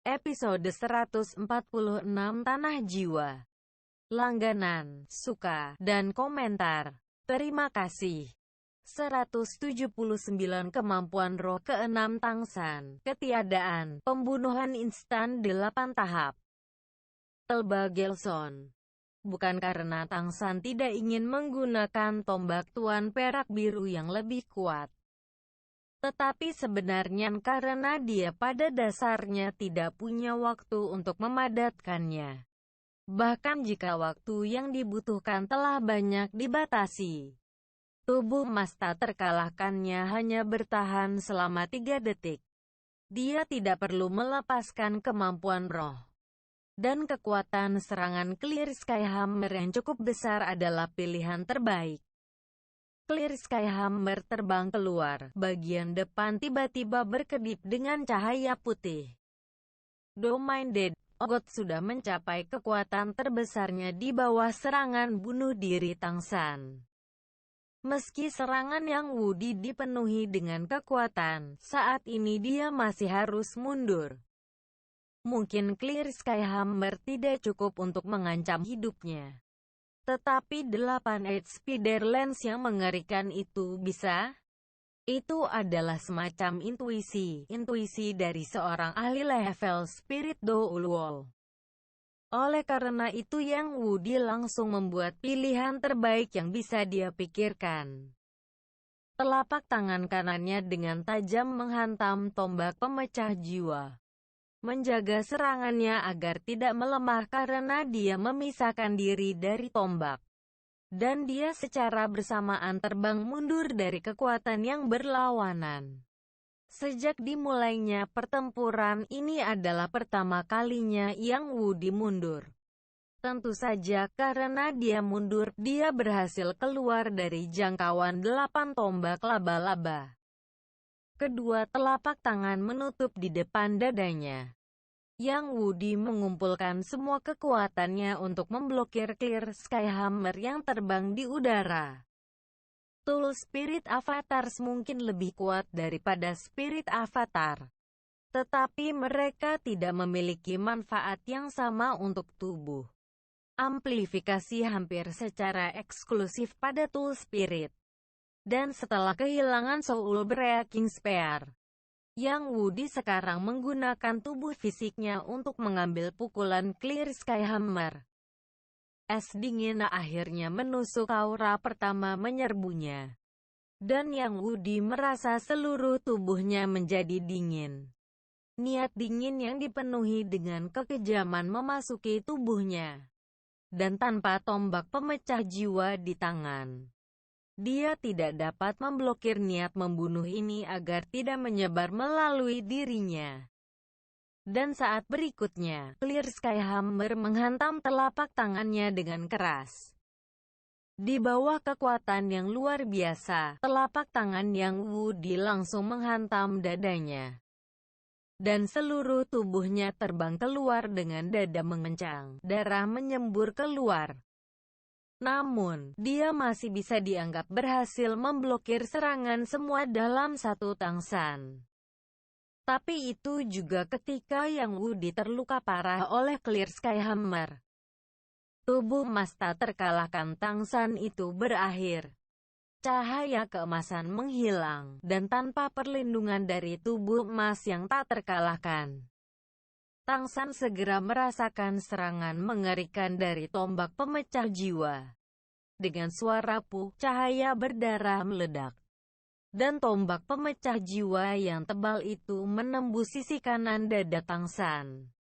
Episode 146 Tanah Jiwa. Langganan, suka, dan komentar. Terima kasih. 179 Kemampuan roh ke-6 Tangsan. Ketiadaan, pembunuhan instan 8 tahap. Telba Gelson. Bukan karena Tangsan tidak ingin menggunakan tombak Tuan Perak Biru yang lebih kuat, tetapi sebenarnya karena dia pada dasarnya tidak punya waktu untuk memadatkannya. Bahkan jika waktu yang dibutuhkan telah banyak dibatasi, tubuh emas tak terkalahkannya hanya bertahan selama 3 detik. Dia tidak perlu melepaskan kemampuan roh. Dan kekuatan serangan Clear Sky Hammer yang cukup besar adalah pilihan terbaik. Clear Sky Hammer terbang keluar, bagian depan tiba-tiba berkedip dengan cahaya putih. Domain Dead God sudah mencapai kekuatan terbesarnya di bawah serangan bunuh diri Tangsan. Meski serangan yang Wudi dipenuhi dengan kekuatan, saat ini dia masih harus mundur. Mungkin Clear Sky Hammer tidak cukup untuk mengancam hidupnya, tetapi 8 Spider Lens yang mengerikan itu bisa. Itu adalah semacam intuisi dari seorang ahli level Spirit Doulwol. Oleh karena itu Yang Wudi langsung membuat pilihan terbaik yang bisa dia pikirkan. Telapak tangan kanannya dengan tajam menghantam tombak pemecah jiwa, menjaga serangannya agar tidak melemah karena dia memisahkan diri dari tombak. Dan dia secara bersamaan terbang mundur dari kekuatan yang berlawanan. Sejak dimulainya pertempuran ini adalah pertama kalinya Yang Wudi mundur. Tentu saja karena dia mundur, dia berhasil keluar dari jangkauan 8 tombak laba-laba. Kedua telapak tangan menutup di depan dadanya. Yang Wudi mengumpulkan semua kekuatannya untuk memblokir Clear Sky Hammer yang terbang di udara. Tool Spirit Avatars mungkin lebih kuat daripada Spirit Avatar, tetapi mereka tidak memiliki manfaat yang sama untuk tubuh. Amplifikasi hampir secara eksklusif pada Tool Spirit. Dan setelah kehilangan Soul Breaking Spear, Yang Wudi sekarang menggunakan tubuh fisiknya untuk mengambil pukulan Clear Sky Hammer. Es dingin akhirnya menusuk aura pertama menyerbunya. Dan Yang Wudi merasa seluruh tubuhnya menjadi dingin. Niat dingin yang dipenuhi dengan kekejaman memasuki tubuhnya. Dan tanpa tombak pemecah jiwa di tangan, dia tidak dapat memblokir niat membunuh ini agar tidak menyebar melalui dirinya. Dan saat berikutnya, Clear Sky Hammer menghantam telapak tangannya dengan keras. Di bawah kekuatan yang luar biasa, telapak tangan Yang Wudi langsung menghantam dadanya. Dan seluruh tubuhnya terbang keluar dengan dada mengencang, darah menyembur keluar. Namun, dia masih bisa dianggap berhasil memblokir serangan semua dalam satu tangsan. Tapi itu juga ketika Yang Wudi terluka parah oleh Clear Sky Hammer. Tubuh emas tak terkalahkan tangsan itu berakhir. Cahaya keemasan menghilang, dan tanpa perlindungan dari tubuh emas yang tak terkalahkan, Tangsan segera merasakan serangan mengerikan dari tombak pemecah jiwa. Dengan suara puh, cahaya berdarah meledak. Dan tombak pemecah jiwa yang tebal itu menembus sisi kanan dada Tangsan.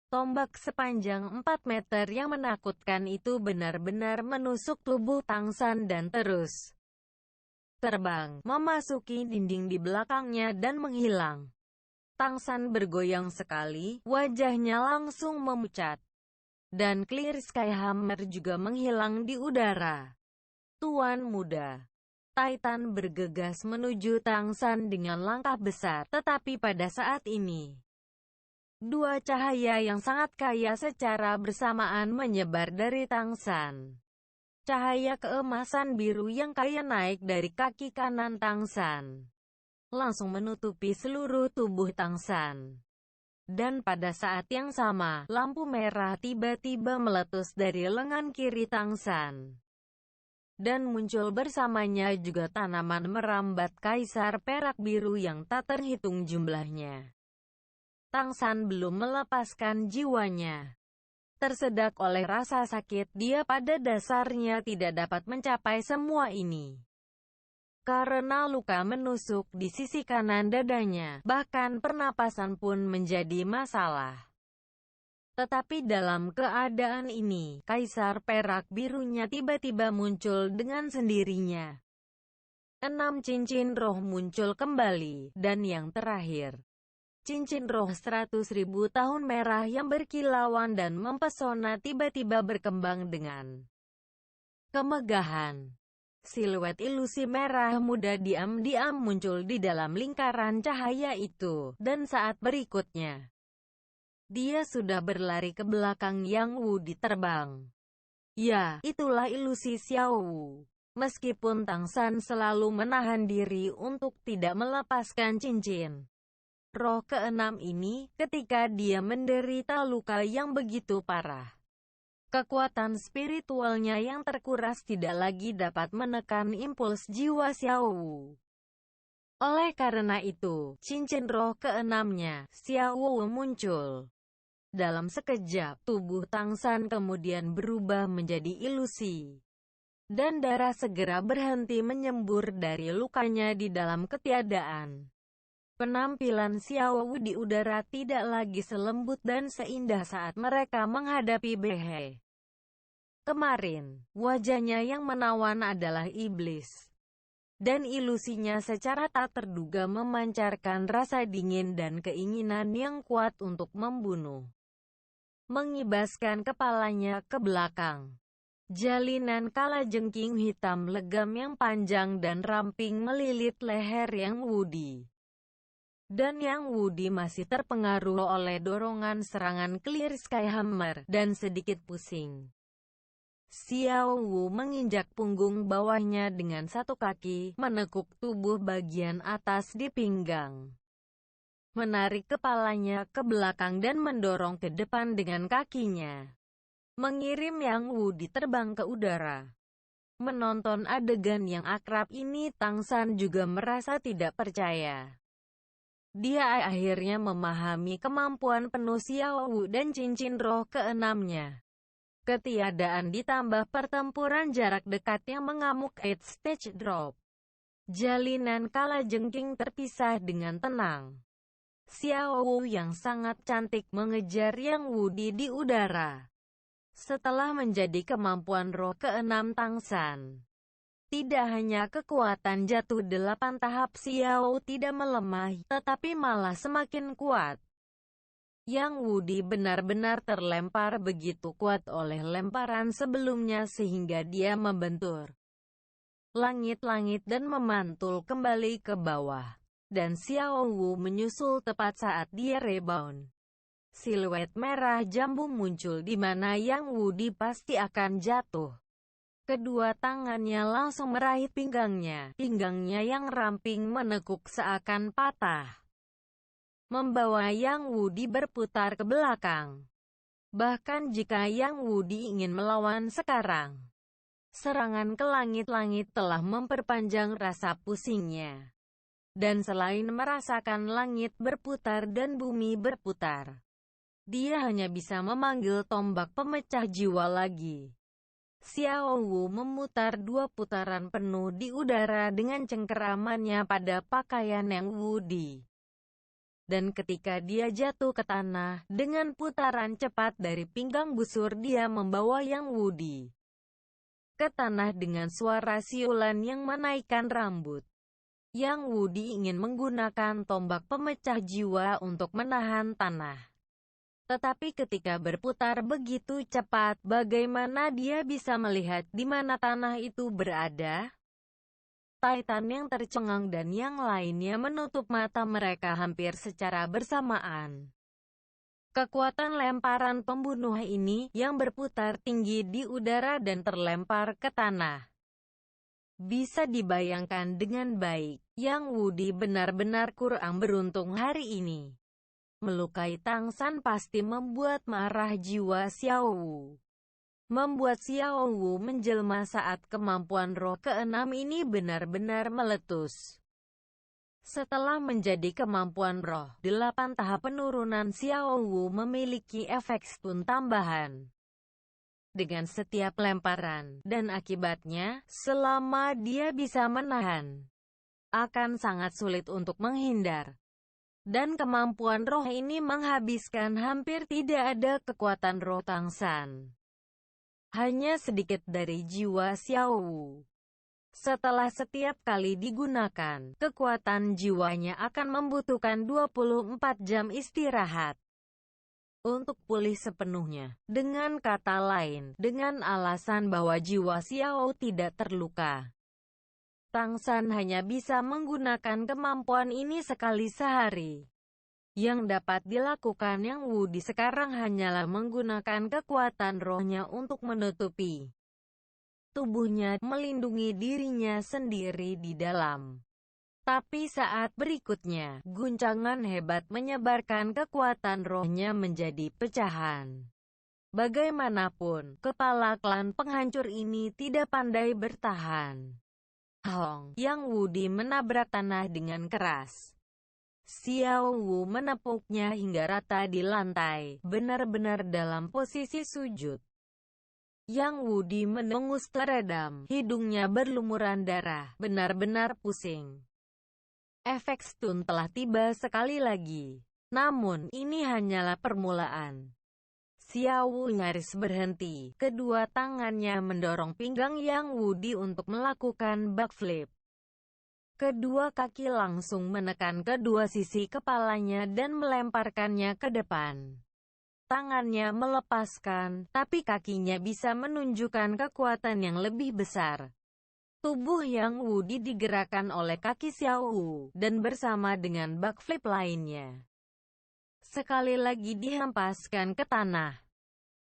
Tombak sepanjang 4 meter yang menakutkan itu benar-benar menusuk tubuh Tangsan dan terus terbang, memasuki dinding di belakangnya dan menghilang. Tangsan bergoyang sekali, wajahnya langsung memucat. Dan Clear Sky Hammer juga menghilang di udara. Tuan muda Titan bergegas menuju Tangsan dengan langkah besar, tetapi pada saat ini, dua cahaya yang sangat kaya secara bersamaan menyebar dari Tangsan. Cahaya keemasan biru yang kaya naik dari kaki kanan Tangsan, langsung menutupi seluruh tubuh Tangsan. Dan pada saat yang sama, lampu merah tiba-tiba meletus dari lengan kiri Tang San. Dan muncul bersamanya juga tanaman merambat kaisar perak biru yang tak terhitung jumlahnya. Tang San belum melepaskan jiwanya. Tersedak oleh rasa sakit, dia pada dasarnya tidak dapat mencapai semua ini. Karena luka menusuk di sisi kanan dadanya, bahkan pernapasan pun menjadi masalah. Tetapi dalam keadaan ini, kaisar perak birunya tiba-tiba muncul dengan sendirinya. 6 cincin roh muncul kembali, dan yang terakhir, cincin roh 100.000 tahun merah yang berkilauan dan mempesona tiba-tiba berkembang dengan kemegahan. Siluet ilusi merah muda diam-diam muncul di dalam lingkaran cahaya itu, dan saat berikutnya, dia sudah berlari ke belakang Yang Wu diterbang. Ya, itulah ilusi Xiao Wu. Meskipun Tang San selalu menahan diri untuk tidak melepaskan cincin roh keenam ini, ketika dia menderita luka yang begitu parah, kekuatan spiritualnya yang terkuras tidak lagi dapat menekan impuls jiwa Xiao Wu. Oleh karena itu, cincin roh keenamnya, Xiao Wu muncul. Dalam sekejap, tubuh Tang San kemudian berubah menjadi ilusi. Dan darah segera berhenti menyembur dari lukanya di dalam ketiadaan. Penampilan Xiao Wu di udara tidak lagi selembut dan seindah saat mereka menghadapi Behe. Kemarin, wajahnya yang menawan adalah iblis. Dan ilusinya secara tak terduga memancarkan rasa dingin dan keinginan yang kuat untuk membunuh. Mengibaskan kepalanya ke belakang. Jalinan kalajengking hitam legam yang panjang dan ramping melilit leher Yang Wudi. Dan Yang Wudi masih terpengaruh oleh dorongan serangan Clear Sky Hammer, dan sedikit pusing. Xiao Wu menginjak punggung bawahnya dengan satu kaki, menekuk tubuh bagian atas di pinggang. Menarik kepalanya ke belakang dan mendorong ke depan dengan kakinya. Mengirim Yang Wudi terbang ke udara. Menonton adegan yang akrab ini, Tang San juga merasa tidak percaya. Dia akhirnya memahami kemampuan penuh Xiao Wu dan cincin roh keenamnya. Ketiadaan ditambah pertempuran jarak dekat yang mengamuk 8 stage drop. Jalinan kalajengking terpisah dengan tenang. Xiao Wu yang sangat cantik mengejar Yang Wudi di udara. Setelah menjadi kemampuan roh keenam Tang San, tidak hanya kekuatan jatuh 8 tahap Xiao tidak melemah, tetapi malah semakin kuat. Yang Wudi benar-benar terlempar begitu kuat oleh lemparan sebelumnya sehingga dia membentur langit-langit dan memantul kembali ke bawah. Dan Xiao Wu menyusul tepat saat dia rebound. Siluet merah jambu muncul di mana Yang Wudi pasti akan jatuh. Kedua tangannya langsung meraih pinggangnya yang ramping menekuk seakan patah. Membawa Yang Wudi berputar ke belakang. Bahkan jika Yang Wudi ingin melawan sekarang, serangan ke langit-langit telah memperpanjang rasa pusingnya. Dan selain merasakan langit berputar dan bumi berputar, dia hanya bisa memanggil tombak pemecah jiwa lagi. Xiao Wu memutar 2 putaran penuh di udara dengan cengkeramannya pada pakaian Yang Wudi. Dan ketika dia jatuh ke tanah, dengan putaran cepat dari pinggang busur dia membawa Yang Wudi ke tanah dengan suara siulan yang menaikkan rambut. Yang Wudi ingin menggunakan tombak pemecah jiwa untuk menahan tanah. Tetapi ketika berputar begitu cepat, bagaimana dia bisa melihat di mana tanah itu berada? Titan yang tercengang dan yang lainnya menutup mata mereka hampir secara bersamaan. Kekuatan lemparan pembunuh ini, yang berputar tinggi di udara dan terlempar ke tanah, bisa dibayangkan dengan baik. Yang Wudi benar-benar kurang beruntung hari ini. Melukai Tang San pasti membuat marah jiwa Xiao Wu. Membuat Xiao Wu menjelma saat kemampuan roh keenam ini benar-benar meletus. Setelah menjadi kemampuan roh, 8 tahap penurunan Xiao Wu memiliki efek stun tambahan. Dengan setiap lemparan, dan akibatnya, selama dia bisa menahan, akan sangat sulit untuk menghindar. Dan kemampuan roh ini menghabiskan hampir tidak ada kekuatan roh Tang San. Hanya sedikit dari jiwa Xiao Wu. Setelah setiap kali digunakan, kekuatan jiwanya akan membutuhkan 24 jam istirahat untuk pulih sepenuhnya. Dengan kata lain, dengan alasan bahwa jiwa Xiao tidak terluka, Tang San hanya bisa menggunakan kemampuan ini sekali sehari. Yang dapat dilakukan Yang Wudi sekarang hanyalah menggunakan kekuatan rohnya untuk menutupi tubuhnya, melindungi dirinya sendiri di dalam. Tapi saat berikutnya, guncangan hebat menyebarkan kekuatan rohnya menjadi pecahan. Bagaimanapun, kepala klan penghancur ini tidak pandai bertahan. Hong, Yang Wudi menabrak tanah dengan keras. Xiao Wu menepuknya hingga rata di lantai, benar-benar dalam posisi sujud. Yang Wudi mendengus teredam, hidungnya berlumuran darah, benar-benar pusing. Efek stun telah tiba sekali lagi. Namun, ini hanyalah permulaan. Xiao Wu nyaris berhenti, kedua tangannya mendorong pinggang Yang Wudi untuk melakukan backflip. Kedua kaki langsung menekan kedua sisi kepalanya dan melemparkannya ke depan. Tangannya melepaskan, tapi kakinya bisa menunjukkan kekuatan yang lebih besar. Tubuh Yang Wudi digerakkan oleh kaki Xiao Wu, dan bersama dengan backflip lainnya, sekali lagi dihempaskan ke tanah.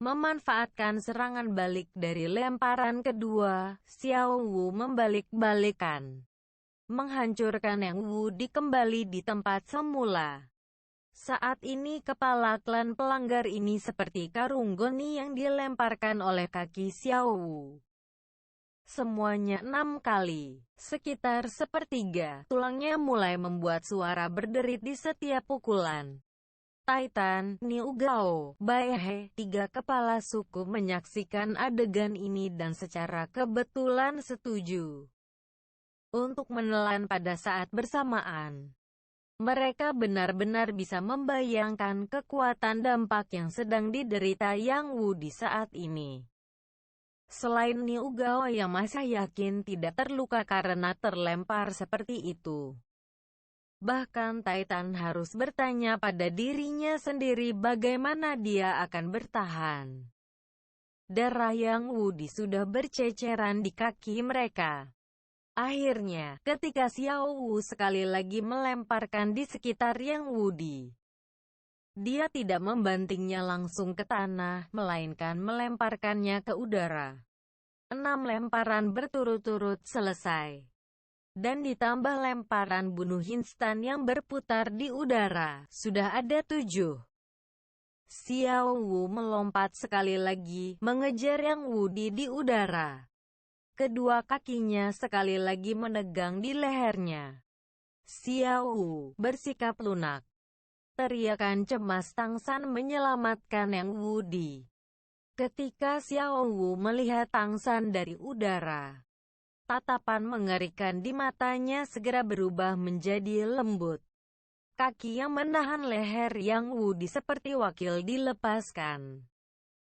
Memanfaatkan serangan balik dari lemparan kedua, Xiao Wu membalik-balikan, menghancurkan Yang Wudi kembali di tempat semula. Saat ini kepala klan pelanggar ini seperti karung goni yang dilemparkan oleh kaki Xiao Wu. Semuanya 6 kali, sekitar sepertiga, tulangnya mulai membuat suara berderit di setiap pukulan. Titan, Niu Gao, Bai He, 3 kepala suku menyaksikan adegan ini dan secara kebetulan setuju untuk menelan pada saat bersamaan. Mereka benar-benar bisa membayangkan kekuatan dampak yang sedang diderita Yang Wudi saat ini. Selain Niu Gao yang masih yakin tidak terluka karena terlempar seperti itu. Bahkan Titan harus bertanya pada dirinya sendiri bagaimana dia akan bertahan. Darah Yang Wudi sudah berceceran di kaki mereka. Akhirnya, ketika Xiao Wu sekali lagi melemparkan di sekitar Yang Wudi, dia tidak membantingnya langsung ke tanah, melainkan melemparkannya ke udara. 6 lemparan berturut-turut selesai. Dan ditambah lemparan bunuh instan yang berputar di udara, sudah ada 7. Xiao Wu melompat sekali lagi, mengejar Yang Wudi di udara. Kedua kakinya sekali lagi menegang di lehernya. Xiao Wu bersikap lunak. Teriakan cemas Tang San menyelamatkan Yang Wudi. Ketika Xiao Wu melihat Tang San dari udara, tatapan mengerikan di matanya segera berubah menjadi lembut. Kaki yang menahan leher Yang Wudi seperti wakil dilepaskan.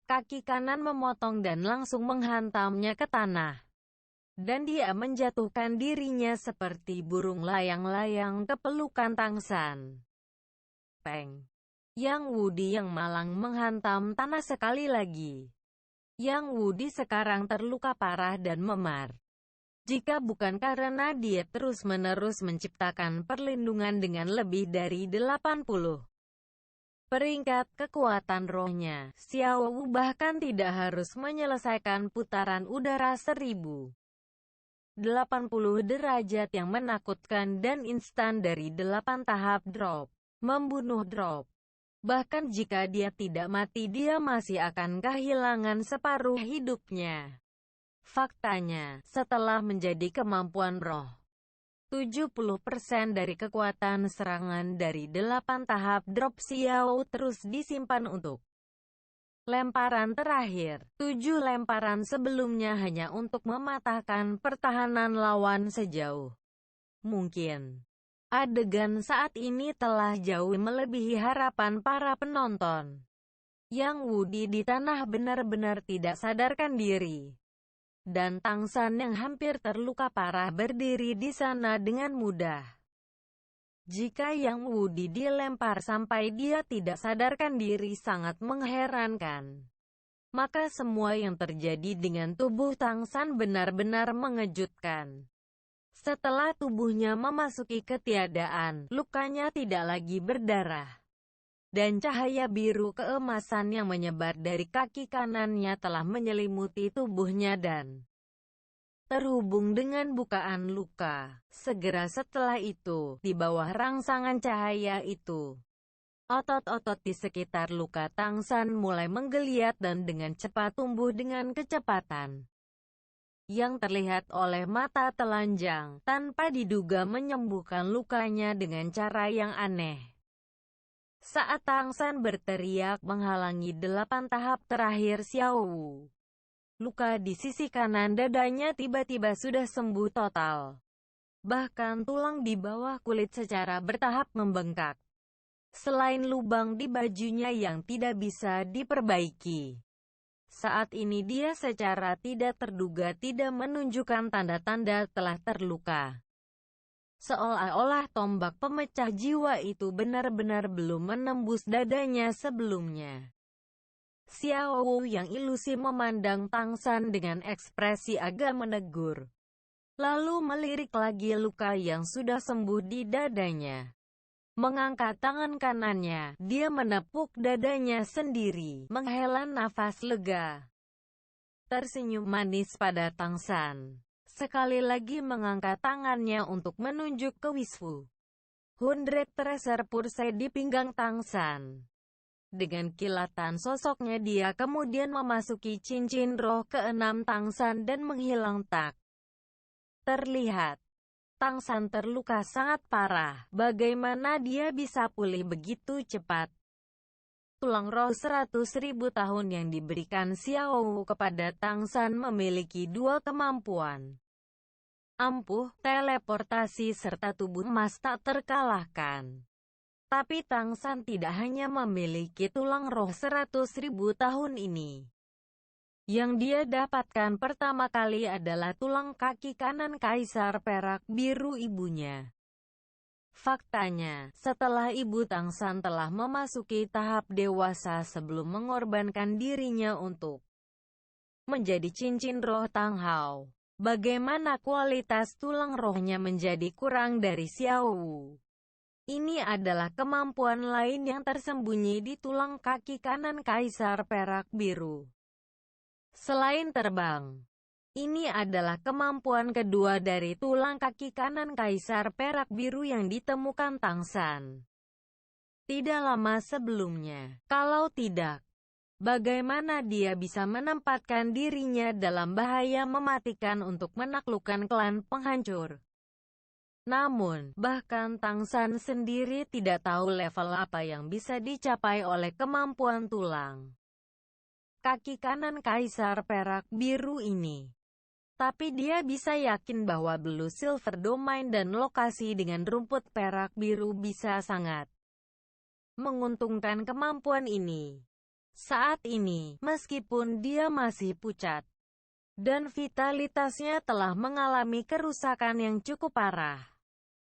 Kaki kanan memotong dan langsung menghantamnya ke tanah. Dan dia menjatuhkan dirinya seperti burung layang-layang ke pelukan Tang San. Peng! Yang Wudi yang malang menghantam tanah sekali lagi. Yang Wudi sekarang terluka parah dan memar. Jika bukan karena dia terus-menerus menciptakan perlindungan dengan lebih dari 80 peringkat kekuatan rohnya, Xiao Wu bahkan tidak harus menyelesaikan putaran udara 1080 derajat yang menakutkan dan instan dari 8 tahap drop, membunuh drop. Bahkan jika dia tidak mati, dia masih akan kehilangan separuh hidupnya. Faktanya, setelah menjadi kemampuan roh, 70% dari kekuatan serangan dari 8 tahap drop Xiao terus disimpan untuk lemparan terakhir. 7 lemparan sebelumnya hanya untuk mematahkan pertahanan lawan sejauh mungkin. Adegan saat ini telah jauh melebihi harapan para penonton. Yang Wudi di tanah benar-benar tidak sadarkan diri. Dan Tang San yang hampir terluka parah berdiri di sana dengan mudah. Jika Yang Wudi dilempar sampai dia tidak sadarkan diri sangat mengherankan. Maka semua yang terjadi dengan tubuh Tang San benar-benar mengejutkan. Setelah tubuhnya memasuki ketiadaan, lukanya tidak lagi berdarah. Dan cahaya biru keemasan yang menyebar dari kaki kanannya telah menyelimuti tubuhnya dan terhubung dengan bukaan luka. Segera setelah itu, di bawah rangsangan cahaya itu, otot-otot di sekitar luka Tang San mulai menggeliat dan dengan cepat tumbuh dengan kecepatan yang terlihat oleh mata telanjang, tanpa diduga menyembuhkan lukanya dengan cara yang aneh. Saat Tang San berteriak menghalangi 8 tahap terakhir Xiao Wu, luka di sisi kanan dadanya tiba-tiba sudah sembuh total. Bahkan tulang di bawah kulit secara bertahap membengkak. Selain lubang di bajunya yang tidak bisa diperbaiki. Saat ini dia secara tidak terduga tidak menunjukkan tanda-tanda telah terluka. Seolah-olah tombak pemecah jiwa itu benar-benar belum menembus dadanya sebelumnya. Xiao Wu yang ilusi memandang Tang San dengan ekspresi agak menegur. Lalu melirik lagi luka yang sudah sembuh di dadanya. Mengangkat tangan kanannya, dia menepuk dadanya sendiri, menghela nafas lega. Tersenyum manis pada Tang San. Sekali lagi mengangkat tangannya untuk menunjuk ke Wiswu. 100 Treasure Purse di pinggang Tang San. Dengan kilatan sosoknya dia kemudian memasuki cincin roh ke-6 Tang San dan menghilang tak terlihat. Tang San terluka sangat parah. Bagaimana dia bisa pulih begitu cepat? Tulang roh 100.000 tahun yang diberikan Xiao Wu kepada Tang San memiliki dua kemampuan. Ampuh, teleportasi serta tubuh emas tak terkalahkan. Tapi Tang San tidak hanya memiliki tulang roh 100.000 tahun ini. Yang dia dapatkan pertama kali adalah tulang kaki kanan kaisar perak biru ibunya. Faktanya, setelah ibu Tang San telah memasuki tahap dewasa sebelum mengorbankan dirinya untuk menjadi cincin roh Tang Hao, bagaimana kualitas tulang rohnya menjadi kurang dari Xiao Wu. Ini adalah kemampuan lain yang tersembunyi di tulang kaki kanan kaisar perak biru. Selain terbang, ini adalah kemampuan kedua dari tulang kaki kanan kaisar perak biru yang ditemukan Tang San. Tidak lama sebelumnya, kalau tidak, bagaimana dia bisa menempatkan dirinya dalam bahaya mematikan untuk menaklukkan klan penghancur? Namun, bahkan Tang San sendiri tidak tahu level apa yang bisa dicapai oleh kemampuan tulang kaki kanan kaisar perak biru ini. Tapi dia bisa yakin bahwa Blue Silver Domain dan lokasi dengan rumput perak biru bisa sangat menguntungkan kemampuan ini. Saat ini, meskipun dia masih pucat, dan vitalitasnya telah mengalami kerusakan yang cukup parah,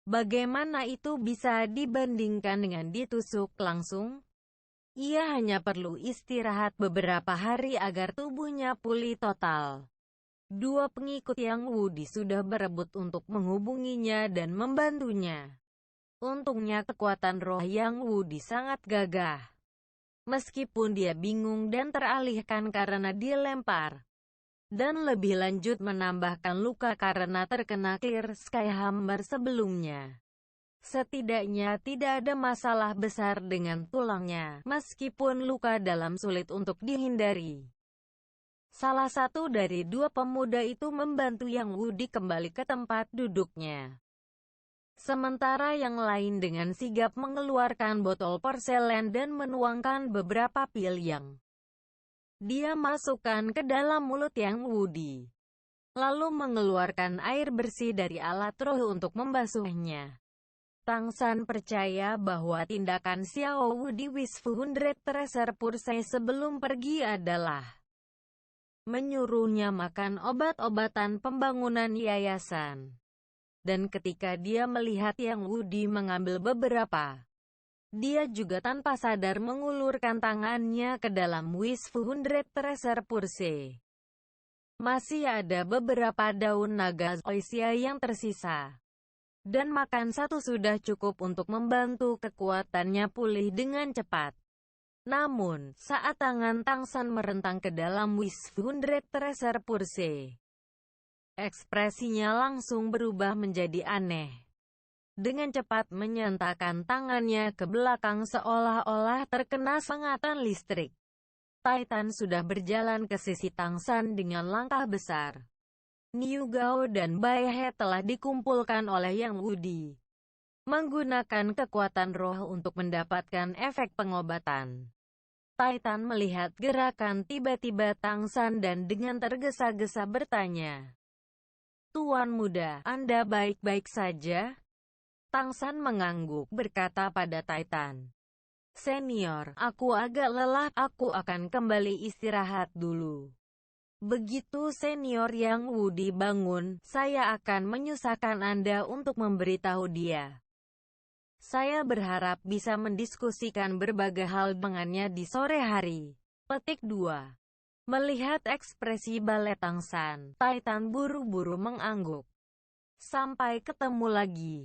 bagaimana itu bisa dibandingkan dengan ditusuk langsung? Ia hanya perlu istirahat beberapa hari agar tubuhnya pulih total. Dua pengikut Yang Wudi sudah berebut untuk menghubunginya dan membantunya. Untungnya kekuatan roh Yang Wudi sangat gagah. Meskipun dia bingung dan teralihkan karena dilempar. Dan lebih lanjut menambahkan luka karena terkena Clear Sky Hammer sebelumnya. Setidaknya tidak ada masalah besar dengan tulangnya, meskipun luka dalam sulit untuk dihindari. Salah satu dari dua pemuda itu membantu Yang Wudi kembali ke tempat duduknya. Sementara yang lain dengan sigap mengeluarkan botol porselen dan menuangkan beberapa pil yang dia masukkan ke dalam mulut Yang Wudi. Lalu mengeluarkan air bersih dari alat roh untuk membasuhnya. Tang San percaya bahwa tindakan Xiao Wu di Wisfu Hundred Treasure Purse sebelum pergi adalah menyuruhnya makan obat-obatan pembangunan yayasan. Dan ketika dia melihat Yang Wudi mengambil beberapa, dia juga tanpa sadar mengulurkan tangannya ke dalam Wisfu Hundred Treasure Purse. Masih ada beberapa daun naga Zoysia yang tersisa. Dan makan satu sudah cukup untuk membantu kekuatannya pulih dengan cepat. Namun, saat tangan Tang San merentang ke dalam Wisfu Hundred Treasure Purse, ekspresinya langsung berubah menjadi aneh. Dengan cepat menyentakkan tangannya ke belakang seolah-olah terkena sengatan listrik. Titan sudah berjalan ke sisi Tang San dengan langkah besar. Niu Gao dan Bai He telah dikumpulkan oleh Yang Wudi, menggunakan kekuatan roh untuk mendapatkan efek pengobatan. Titan melihat gerakan tiba-tiba Tang San dan dengan tergesa-gesa bertanya, "Tuan muda, Anda baik-baik saja?" Tang San mengangguk berkata pada Titan, "Senior, aku agak lelah, aku akan kembali istirahat dulu." Begitu senior Yang Wudi bangun, saya akan menyusahkan Anda untuk memberitahu dia. Saya berharap bisa mendiskusikan berbagai hal dengannya di sore hari. Petik 2. Melihat ekspresi Balet Tang San, Titan buru-buru mengangguk. Sampai ketemu lagi.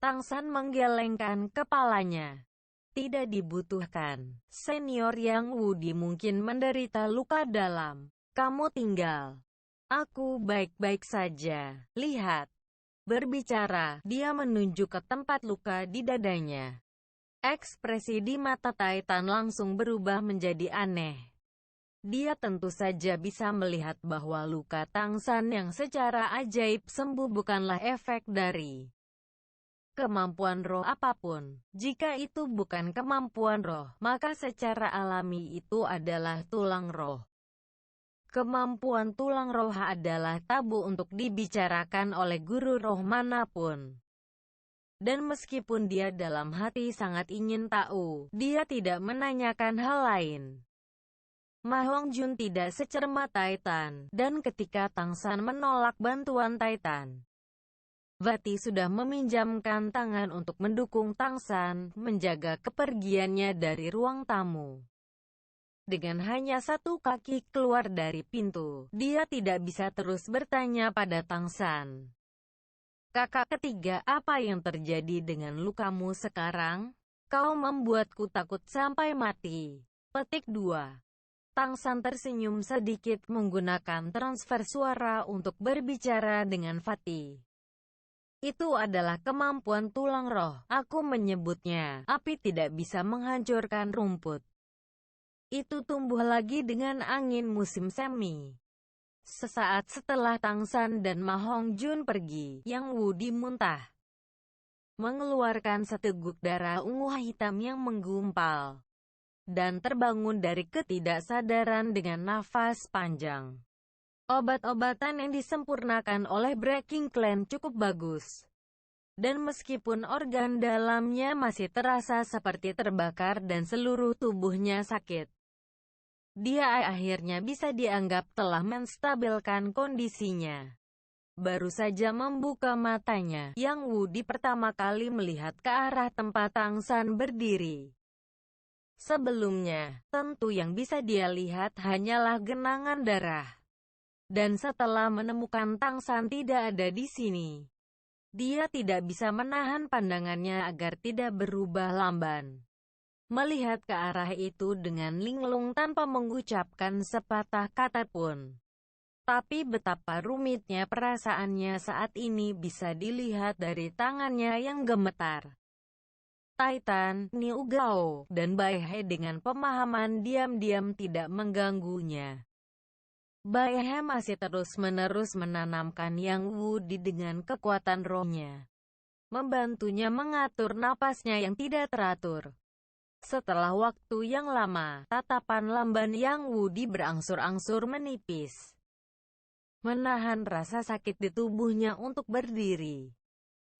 Tang San menggelengkan kepalanya. Tidak dibutuhkan. Senior Yang Wudi mungkin menderita luka dalam. Kamu tinggal. Aku baik-baik saja. Lihat. Berbicara, dia menunjuk ke tempat luka di dadanya. Ekspresi di mata Titan langsung berubah menjadi aneh. Dia tentu saja bisa melihat bahwa luka Tang San yang secara ajaib sembuh bukanlah efek dari kemampuan roh apapun. Jika itu bukan kemampuan roh, maka secara alami itu adalah tulang roh. Kemampuan tulang roh adalah tabu untuk dibicarakan oleh guru roh manapun. Dan meskipun dia dalam hati sangat ingin tahu, dia tidak menanyakan hal lain. Ma Hongjun tidak secermat Titan, dan ketika Tang San menolak bantuan Titan, Vati sudah meminjamkan tangan untuk mendukung Tang San menjaga kepergiannya dari ruang tamu. Dengan hanya satu kaki keluar dari pintu, dia tidak bisa terus bertanya pada Tang San. "Kakak ketiga, apa yang terjadi dengan lukamu sekarang? Kau membuatku takut sampai mati." Petik 2. Tang San tersenyum sedikit menggunakan transfer suara untuk berbicara dengan Vati. "Itu adalah kemampuan tulang roh. Aku menyebutnya, api tidak bisa menghancurkan rumput. Itu tumbuh lagi dengan angin musim semi." Sesaat setelah Tang San dan Ma Hongjun pergi, Yang Wudi muntah, mengeluarkan seteguk darah ungu hitam yang menggumpal, dan terbangun dari ketidaksadaran dengan nafas panjang. Obat-obatan yang disempurnakan oleh Breaking Clan cukup bagus. Dan meskipun organ dalamnya masih terasa seperti terbakar dan seluruh tubuhnya sakit, dia akhirnya bisa dianggap telah menstabilkan kondisinya. Baru saja membuka matanya, Yang Wudi pertama kali melihat ke arah tempat Tang San berdiri. Sebelumnya, tentu yang bisa dia lihat hanyalah genangan darah. Dan setelah menemukan Tang San tidak ada di sini, dia tidak bisa menahan pandangannya agar tidak berubah lamban. Melihat ke arah itu dengan linglung tanpa mengucapkan sepatah kata pun. Tapi betapa rumitnya perasaannya saat ini bisa dilihat dari tangannya yang gemetar. Titan, Niu Gao, dan Bai He dengan pemahaman diam-diam tidak mengganggunya. Bai He masih terus-menerus menanamkan Yang Wudi dengan kekuatan rohnya, membantunya mengatur napasnya yang tidak teratur. Setelah waktu yang lama, tatapan lamban Yang Wudi berangsur-angsur menipis, menahan rasa sakit di tubuhnya untuk berdiri,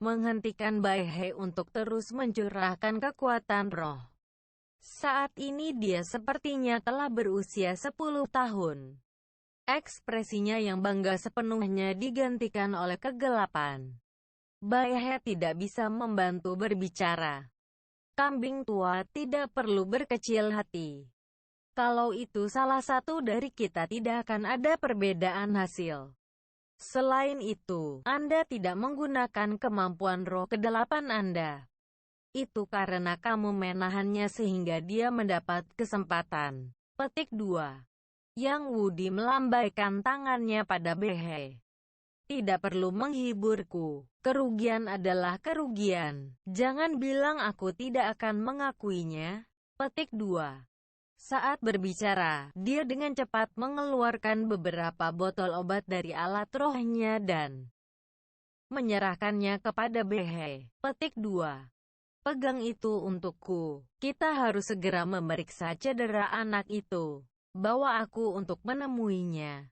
menghentikan Bai He untuk terus mencurahkan kekuatan roh. Saat ini dia sepertinya telah berusia 10 tahun. Ekspresinya yang bangga sepenuhnya digantikan oleh kegelapan. Bai He tidak bisa membantu berbicara. Kambing tua tidak perlu berkecil hati. Kalau itu salah satu dari kita, tidak akan ada perbedaan hasil. Selain itu, Anda tidak menggunakan kemampuan roh kedelapan Anda. Itu karena kamu menahannya sehingga dia mendapat kesempatan. Petik 2. Yang Wudi melambaikan tangannya pada Behe. Tidak perlu menghiburku. Kerugian adalah kerugian. Jangan bilang aku tidak akan mengakuinya. Petik 2. Saat berbicara, dia dengan cepat mengeluarkan beberapa botol obat dari alat rohnya dan menyerahkannya kepada Behe. Petik 2. Pegang itu untukku. Kita harus segera memeriksa cedera anak itu. Bawa aku untuk menemuinya.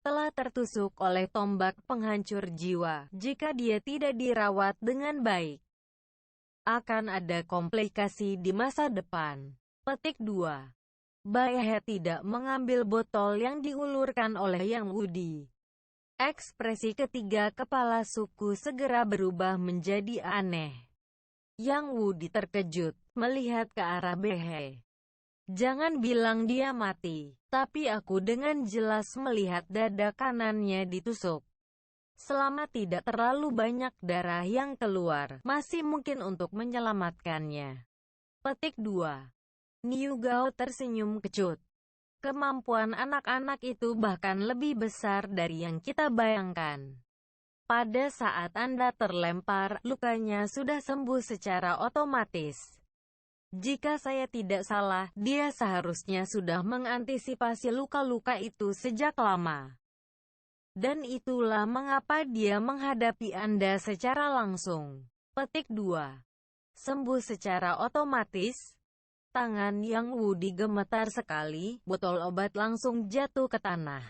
Telah tertusuk oleh tombak penghancur jiwa. Jika dia tidak dirawat dengan baik, akan ada komplikasi di masa depan. Petik 2. Bai He tidak mengambil botol yang diulurkan oleh Yang Wudi. Ekspresi ketiga kepala suku segera berubah menjadi aneh. Yang Wudi terkejut, melihat ke arah Behe. Jangan bilang dia mati, tapi aku dengan jelas melihat dada kanannya ditusuk. Selama tidak terlalu banyak darah yang keluar, masih mungkin untuk menyelamatkannya. Petik 2. Niu Gao tersenyum kecut. Kemampuan anak-anak itu bahkan lebih besar dari yang kita bayangkan. Pada saat Anda terlempar, lukanya sudah sembuh secara otomatis. Jika saya tidak salah, dia seharusnya sudah mengantisipasi luka-luka itu sejak lama. Dan itulah mengapa dia menghadapi Anda secara langsung. Petik 2. Sembuh secara otomatis. Tangan Yang Wudi gemetar sekali, botol obat langsung jatuh ke tanah.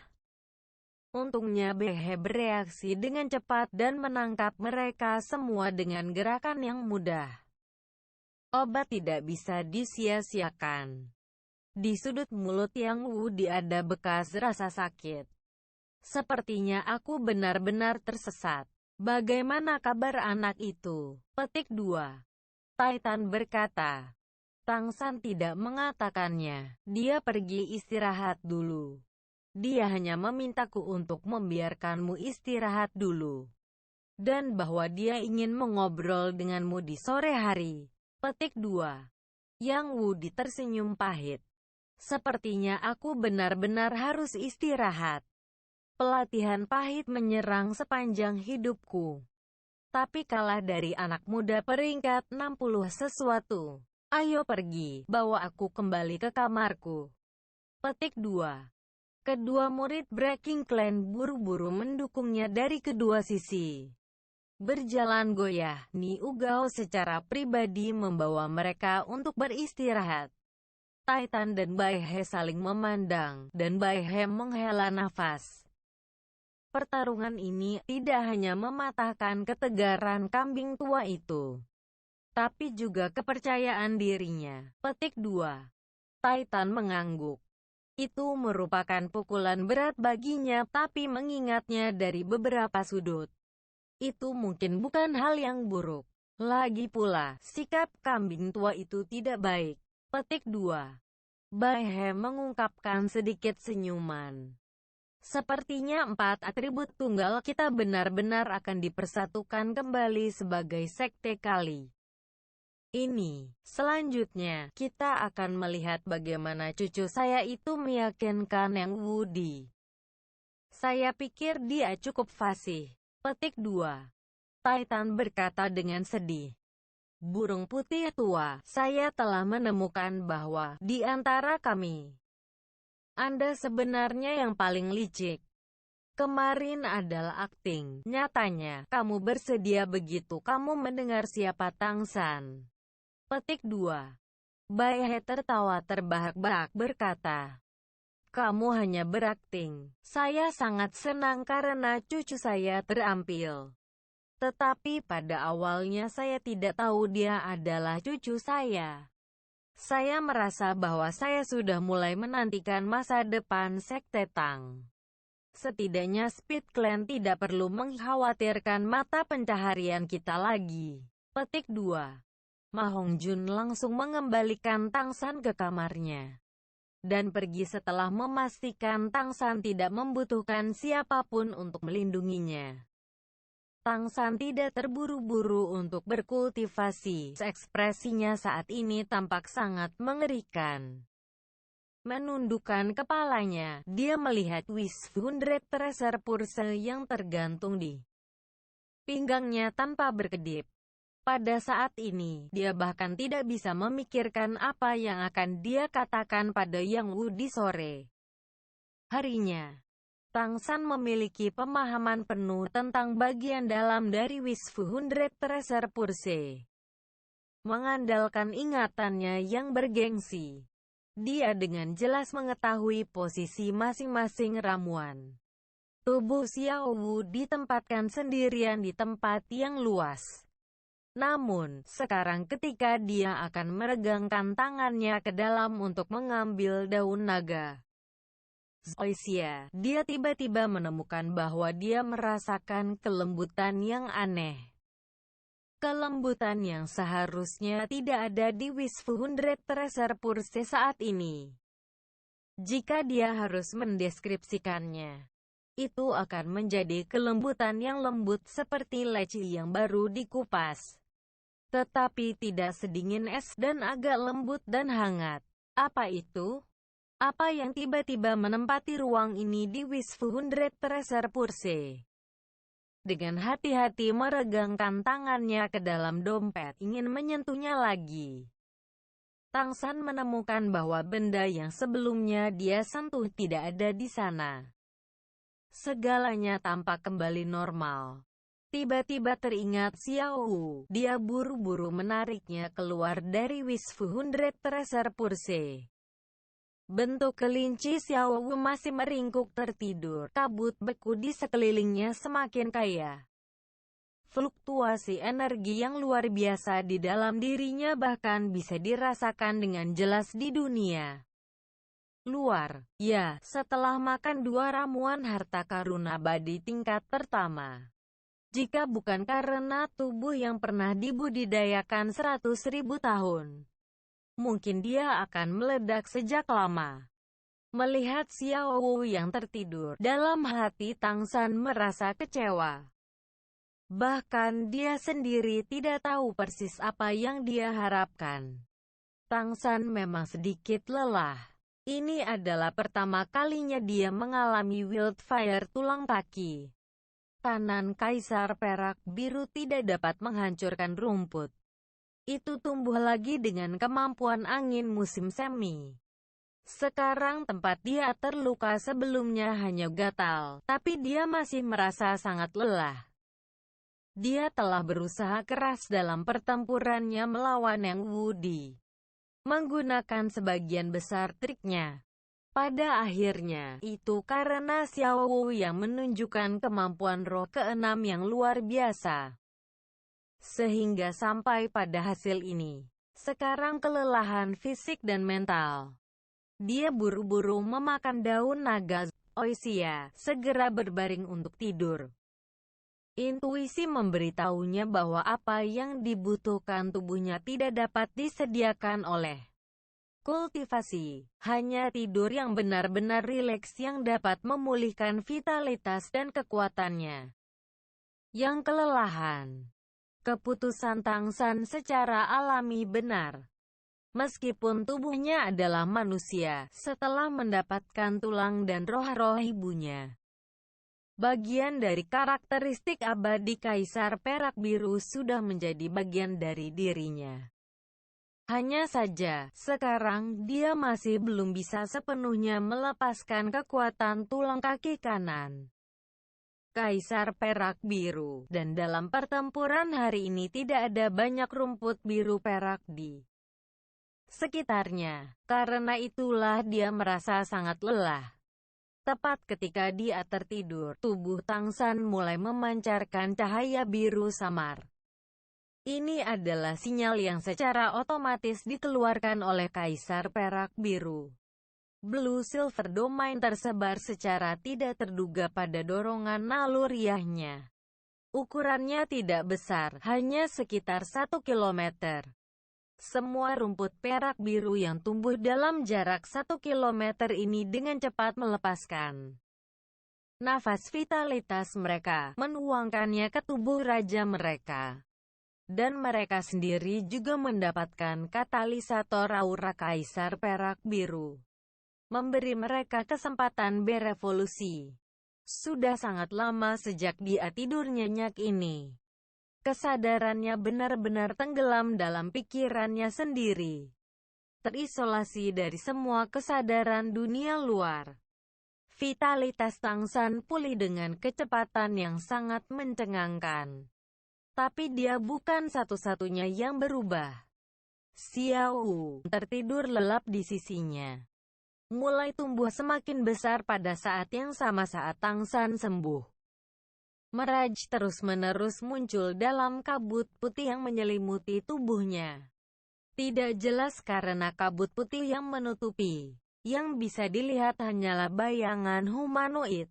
Untungnya Behe bereaksi dengan cepat dan menangkap mereka semua dengan gerakan yang mudah. Obat tidak bisa disia-siakan. Di sudut mulut Yang Wudi ada bekas rasa sakit. Sepertinya aku benar-benar tersesat. Bagaimana kabar anak itu? Petik 2. Titan berkata. Tang San tidak mengatakannya. Dia pergi istirahat dulu. Dia hanya memintaku untuk membiarkanmu istirahat dulu. Dan bahwa dia ingin mengobrol denganmu di sore hari. Petik 2. Yang Wudi tersenyum pahit. Sepertinya aku benar-benar harus istirahat. Pelatihan pahit menyerang sepanjang hidupku. Tapi kalah dari anak muda peringkat 60 sesuatu. Ayo pergi, bawa aku kembali ke kamarku. Petik 2. Kedua murid Breaking Clan buru-buru mendukungnya dari kedua sisi. Berjalan goyah, Niu Gao secara pribadi membawa mereka untuk beristirahat. Titan dan Bai He saling memandang, dan Bai He menghela nafas. Pertarungan ini tidak hanya mematahkan ketegaran kambing tua itu, tapi juga kepercayaan dirinya. Petik 2. Titan mengangguk. Itu merupakan pukulan berat baginya, tapi mengingatnya dari beberapa sudut, itu mungkin bukan hal yang buruk. Lagi pula, sikap kambing tua itu tidak baik. Petik 2. Bai He mengungkapkan sedikit senyuman. Sepertinya 4 atribut tunggal kita benar-benar akan dipersatukan kembali sebagai sekte kali ini. Selanjutnya, kita akan melihat bagaimana cucu saya itu meyakinkan Yang Wudi. Saya pikir dia cukup fasih. Petik 2. Titan berkata dengan sedih. Burung putih tua, saya telah menemukan bahwa, di antara kami, Anda sebenarnya yang paling licik. Kemarin adalah akting. Nyatanya, kamu bersedia begitu kamu mendengar siapa Tang San. Petik 2. Bai He tertawa terbahak-bahak berkata, kamu hanya berakting. Saya sangat senang karena cucu saya terampil. Tetapi pada awalnya saya tidak tahu dia adalah cucu saya. Saya merasa bahwa saya sudah mulai menantikan masa depan Sekte Tang. Setidaknya Speed Clan tidak perlu mengkhawatirkan mata pencaharian kita lagi. Petik 2. Ma Hongjun langsung mengembalikan Tang San ke kamarnya dan pergi setelah memastikan Tang San tidak membutuhkan siapapun untuk melindunginya. Tang San tidak terburu-buru untuk berkultivasi. Ekspresinya saat ini tampak sangat mengerikan. Menundukkan kepalanya, dia melihat Wiswundred Treasure Purse yang tergantung di pinggangnya tanpa berkedip. Pada saat ini, dia bahkan tidak bisa memikirkan apa yang akan dia katakan pada Yang Wu di sore harinya. Tang San memiliki pemahaman penuh tentang bagian dalam dari Wiswundred Treasure Purse. Mengandalkan ingatannya yang bergengsi, dia dengan jelas mengetahui posisi masing-masing ramuan. Tubuh Xiao Wu ditempatkan sendirian di tempat yang luas. Namun, sekarang ketika dia akan meregangkan tangannya ke dalam untuk mengambil daun naga Zoysia, dia tiba-tiba menemukan bahwa dia merasakan kelembutan yang aneh. Kelembutan yang seharusnya tidak ada di Wiswundred Treasure Purse saat ini. Jika dia harus mendeskripsikannya, itu akan menjadi kelembutan yang lembut seperti leci yang baru dikupas. Tetapi tidak sedingin es dan agak lembut dan hangat. Apa itu? Apa yang tiba-tiba menempati ruang ini di Wiswundred Treasure Purse? Dengan hati-hati meregangkan tangannya ke dalam dompet, ingin menyentuhnya lagi. Tang San menemukan bahwa benda yang sebelumnya dia sentuh tidak ada di sana. Segalanya tampak kembali normal. Tiba-tiba teringat Xiao Wu. Dia buru-buru menariknya keluar dari Wiswundred Treasure Purse. Bentuk kelinci Xiao Wu masih meringkuk tertidur. Kabut beku di sekelilingnya semakin kaya. Fluktuasi energi yang luar biasa di dalam dirinya bahkan bisa dirasakan dengan jelas di dunia luar. Ya, setelah makan 2 ramuan harta karun abadi tingkat pertama. Jika bukan karena tubuh yang pernah dibudidayakan 100.000 tahun, mungkin dia akan meledak sejak lama. Melihat Xiao Wu yang tertidur, dalam hati Tang San merasa kecewa. Bahkan dia sendiri tidak tahu persis apa yang dia harapkan. Tang San memang sedikit lelah. Ini adalah pertama kalinya dia mengalami wildfire tulang kaki. Kanan Kaisar Perak Biru tidak dapat menghancurkan rumput. Itu tumbuh lagi dengan kemampuan angin musim semi. Sekarang tempat dia terluka sebelumnya hanya gatal, tapi dia masih merasa sangat lelah. Dia telah berusaha keras dalam pertempurannya melawan Yang Wu menggunakan sebagian besar triknya. Pada akhirnya, itu karena Xiao Wu yang menunjukkan kemampuan roh keenam yang luar biasa. Sehingga sampai pada hasil ini. Sekarang kelelahan fisik dan mental. Dia buru-buru memakan daun naga Zoysia, segera berbaring untuk tidur. Intuisi memberitahunya bahwa apa yang dibutuhkan tubuhnya tidak dapat disediakan oleh kultivasi. Hanya tidur yang benar-benar rileks yang dapat memulihkan vitalitas dan kekuatannya yang kelelahan. Keputusan Tang San secara alami benar. Meskipun tubuhnya adalah manusia, setelah mendapatkan tulang dan roh-roh ibunya, Bagian dari karakteristik abadi Kaisar Perak Biru sudah menjadi bagian dari dirinya. Hanya saja, sekarang dia masih belum bisa sepenuhnya melepaskan kekuatan tulang kaki kanan Kaisar Perak Biru, dan dalam pertempuran hari ini tidak ada banyak rumput biru perak di sekitarnya. Karena itulah dia merasa sangat lelah. Tepat ketika dia tertidur, tubuh Tang San mulai memancarkan cahaya biru samar. Ini adalah sinyal yang secara otomatis dikeluarkan oleh Kaisar Perak Biru. Blue Silver Domain tersebar secara tidak terduga pada dorongan naluriahnya. Ukurannya tidak besar, hanya sekitar 1 kilometer. Semua rumput perak biru yang tumbuh dalam jarak 1 kilometer ini dengan cepat melepaskan nafas vitalitas mereka, menuangkannya ke tubuh raja mereka. Dan mereka sendiri juga mendapatkan katalisator aura Kaisar Perak Biru, memberi mereka kesempatan berevolusi. Sudah sangat lama sejak dia tidur nyenyak ini. Kesadarannya benar-benar tenggelam dalam pikirannya sendiri. Terisolasi dari semua kesadaran dunia luar. Vitalitas Tang San pulih dengan kecepatan yang sangat mencengangkan. Tapi dia bukan satu-satunya yang berubah. Xiao Wu tertidur lelap di sisinya, mulai tumbuh semakin besar pada saat yang sama saat Tang San sembuh. Miraj terus-menerus muncul dalam kabut putih yang menyelimuti tubuhnya. Tidak jelas karena kabut putih yang menutupi. Yang bisa dilihat hanyalah bayangan humanoid.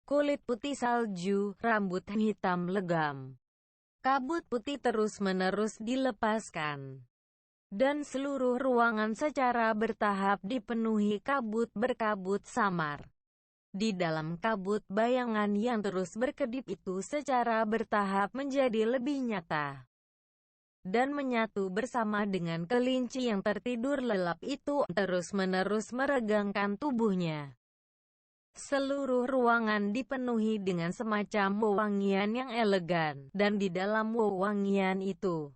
Kulit putih salju, rambut hitam legam. Kabut putih terus-menerus dilepaskan. Dan seluruh ruangan secara bertahap dipenuhi kabut berkabut samar. Di dalam kabut, bayangan yang terus berkedip itu secara bertahap menjadi lebih nyata. Dan menyatu bersama dengan kelinci yang tertidur lelap itu, terus-menerus meregangkan tubuhnya. Seluruh ruangan dipenuhi dengan semacam wewangian yang elegan, dan di dalam wewangian itu,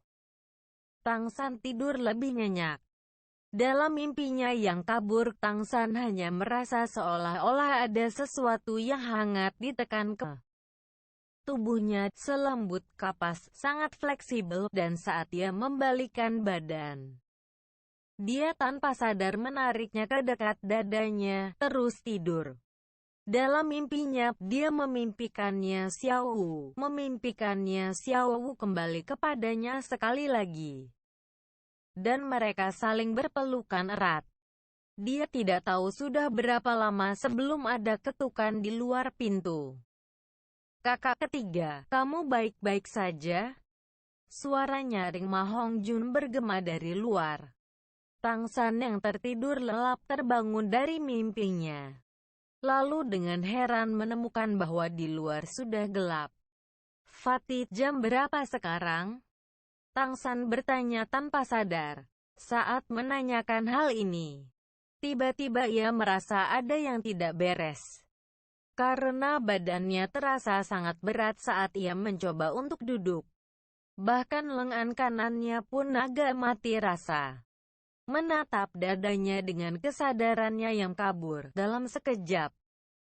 Tang San tidur lebih nyenyak. Dalam mimpinya yang kabur, Tang San hanya merasa seolah-olah ada sesuatu yang hangat ditekan ke tubuhnya, selembut kapas, sangat fleksibel, dan saat dia membalikkan badan, dia tanpa sadar menariknya ke dekat dadanya, terus tidur. Dalam mimpinya, dia memimpikannya Xiao Wu kembali kepadanya sekali lagi. Dan mereka saling berpelukan erat. Dia tidak tahu sudah berapa lama sebelum ada ketukan di luar pintu. Kakak ketiga, kamu baik-baik saja? Suara nyaring Ma Hongjun bergema dari luar. Tang San yang tertidur lelap terbangun dari mimpinya. Lalu dengan heran menemukan bahwa di luar sudah gelap. Fatih, jam berapa sekarang? Tang San bertanya tanpa sadar. Saat menanyakan hal ini, tiba-tiba ia merasa ada yang tidak beres. Karena badannya terasa sangat berat saat ia mencoba untuk duduk. Bahkan lengan kanannya pun agak mati rasa. Menatap dadanya dengan kesadarannya yang kabur. Dalam sekejap,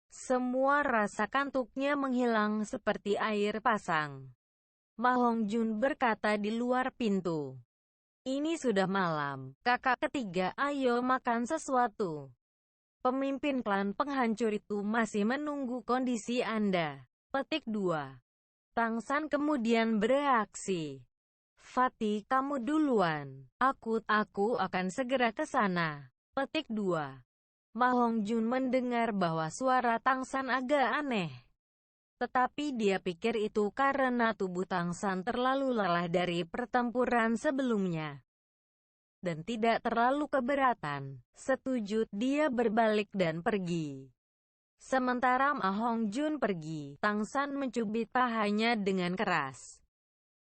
semua rasa kantuknya menghilang seperti air pasang. Ma Hongjun berkata di luar pintu. Ini sudah malam, kakak ketiga, ayo makan sesuatu. Pemimpin klan penghancur itu masih menunggu kondisi Anda. Petik 2. Tang San kemudian bereaksi. Fatih, kamu duluan. Aku akan segera ke sana. Petik 2. Ma Hongjun mendengar bahwa suara Tang San agak aneh. Tetapi dia pikir itu karena tubuh Tang San terlalu lelah dari pertempuran sebelumnya. Dan tidak terlalu keberatan. Setuju, dia berbalik dan pergi. Sementara Ma Hongjun pergi, Tang San mencubit pahanya dengan keras.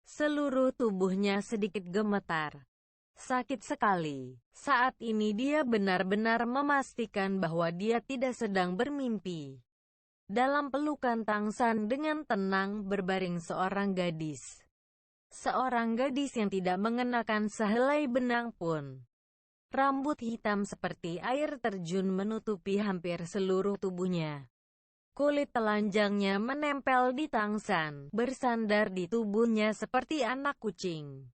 Seluruh tubuhnya sedikit gemetar. Sakit sekali. Saat ini dia benar-benar memastikan bahwa dia tidak sedang bermimpi. Dalam pelukan Tang San dengan tenang berbaring seorang gadis. Seorang gadis yang tidak mengenakan sehelai benang pun. Rambut hitam seperti air terjun menutupi hampir seluruh tubuhnya. Kulit telanjangnya menempel di Tang San, bersandar di tubuhnya seperti anak kucing.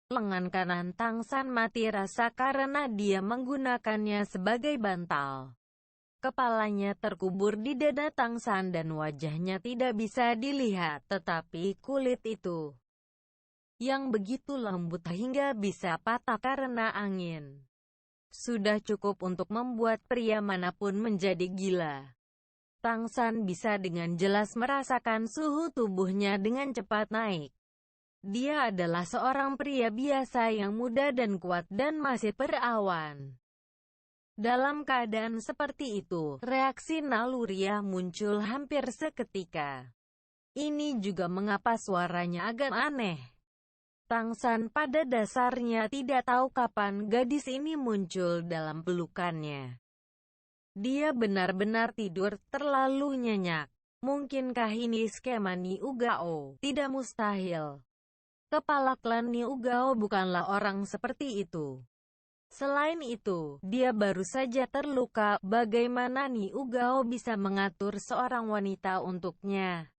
Lengan kanan Tang San mati rasa karena dia menggunakannya sebagai bantal. Kepalanya terkubur di dada Tang San dan wajahnya tidak bisa dilihat, tetapi kulit itu yang begitu lembut hingga bisa patah karena angin. Sudah cukup untuk membuat pria manapun menjadi gila. Tang San bisa dengan jelas merasakan suhu tubuhnya dengan cepat naik. Dia adalah seorang pria biasa yang muda dan kuat dan masih perawan. Dalam keadaan seperti itu, reaksi naluriah muncul hampir seketika. Ini juga mengapa suaranya agak aneh. Tang San pada dasarnya tidak tahu kapan gadis ini muncul dalam pelukannya. Dia benar-benar tidur terlalu nyenyak. Mungkinkah ini skema Ni Ugao? Tidak mustahil. Kepala klan Ni Ugao bukanlah orang seperti itu. Selain itu, dia baru saja terluka. Bagaimana Ni Ugao bisa mengatur seorang wanita untuknya?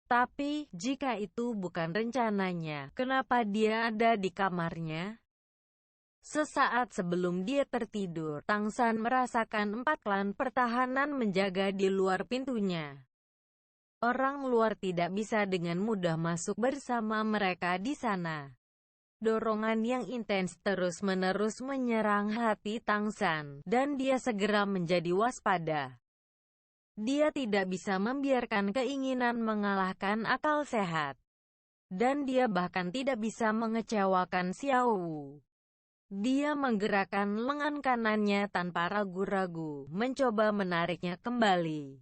Tapi, jika itu bukan rencananya, kenapa dia ada di kamarnya? Sesaat sebelum dia tertidur, Tang San merasakan 4 klan pertahanan menjaga di luar pintunya. Orang luar tidak bisa dengan mudah masuk bersama mereka di sana. Dorongan yang intens terus-menerus menyerang hati Tang San, dan dia segera menjadi waspada. Dia tidak bisa membiarkan keinginan mengalahkan akal sehat. Dan dia bahkan tidak bisa mengecewakan Xiao Wu. Dia menggerakkan lengan kanannya tanpa ragu-ragu, mencoba menariknya kembali.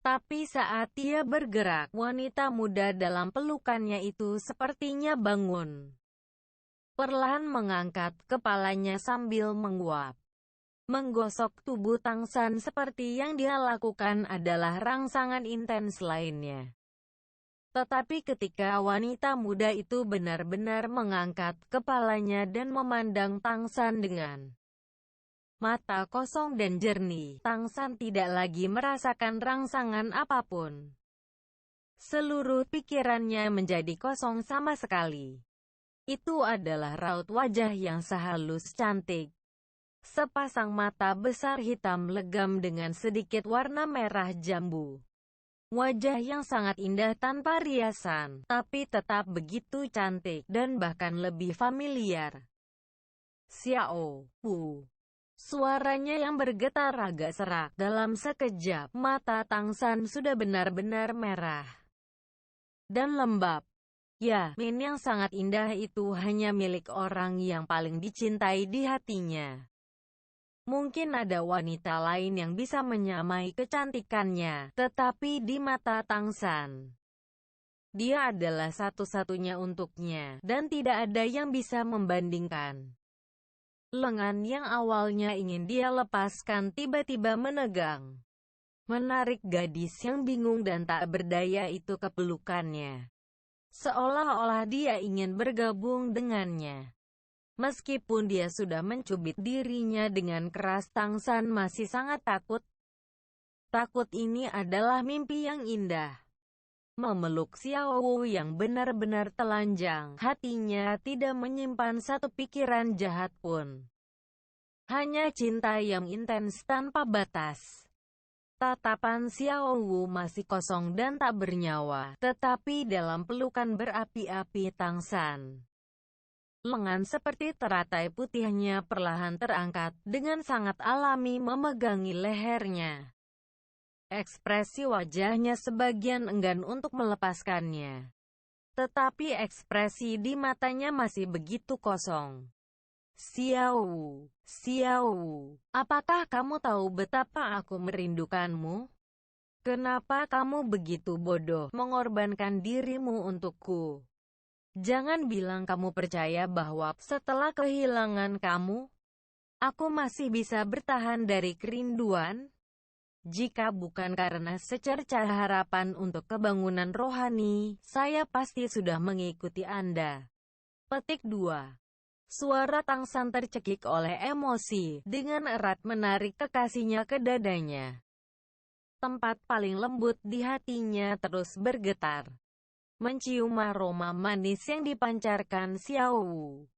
Tapi saat dia bergerak, wanita muda dalam pelukannya itu sepertinya bangun. Perlahan mengangkat kepalanya sambil menguap. Menggosok tubuh Tang San seperti yang dia lakukan adalah rangsangan intens lainnya. Tetapi ketika wanita muda itu benar-benar mengangkat kepalanya dan memandang Tang San dengan mata kosong dan jernih, Tang San tidak lagi merasakan rangsangan apapun. Seluruh pikirannya menjadi kosong sama sekali. Itu adalah raut wajah yang sehalus cantik. Sepasang mata besar hitam legam dengan sedikit warna merah jambu. Wajah yang sangat indah tanpa riasan, tapi tetap begitu cantik, dan bahkan lebih familiar. Xiao Wu. Suaranya yang bergetar agak serak. Dalam sekejap, mata Tang San sudah benar-benar merah dan lembab. Ya, Min yang sangat indah itu hanya milik orang yang paling dicintai di hatinya. Mungkin ada wanita lain yang bisa menyamai kecantikannya, tetapi di mata Tang San, dia adalah satu-satunya untuknya, dan tidak ada yang bisa membandingkan. Lengan yang awalnya ingin dia lepaskan tiba-tiba menegang, menarik gadis yang bingung dan tak berdaya itu ke pelukannya. Seolah-olah dia ingin bergabung dengannya. Meskipun dia sudah mencubit dirinya dengan keras, Tang San masih sangat takut. Takut ini adalah mimpi yang indah. Memeluk Xiao Wu yang benar-benar telanjang, hatinya tidak menyimpan satu pikiran jahat pun. Hanya cinta yang intens tanpa batas. Tatapan Xiao Wu masih kosong dan tak bernyawa, tetapi dalam pelukan berapi-api Tang San, lengan seperti teratai putihnya perlahan terangkat, dengan sangat alami memegangi lehernya. Ekspresi wajahnya sebagian enggan untuk melepaskannya. Tetapi ekspresi di matanya masih begitu kosong. Xiao Wu, apakah kamu tahu betapa aku merindukanmu? Kenapa kamu begitu bodoh, mengorbankan dirimu untukku? Jangan bilang kamu percaya bahwa, setelah kehilangan kamu, aku masih bisa bertahan dari kerinduan? Jika bukan karena secercah harapan untuk kebangunan rohani, saya pasti sudah mengikuti Anda. Petik 2. Suara Tang San tercekik oleh emosi, dengan erat menarik kekasihnya ke dadanya. Tempat paling lembut di hatinya terus bergetar, mencium aroma manis yang dipancarkan Xiao Wu.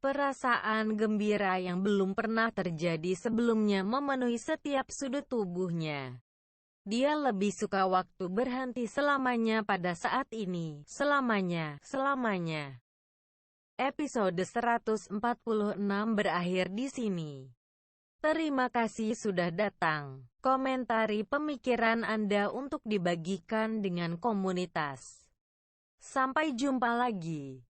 Perasaan gembira yang belum pernah terjadi sebelumnya memenuhi setiap sudut tubuhnya. Dia lebih suka waktu berhenti selamanya pada saat ini. Selamanya. Episode 146 berakhir di sini. Terima kasih sudah datang. Komentari pemikiran Anda untuk dibagikan dengan komunitas. Sampai jumpa lagi.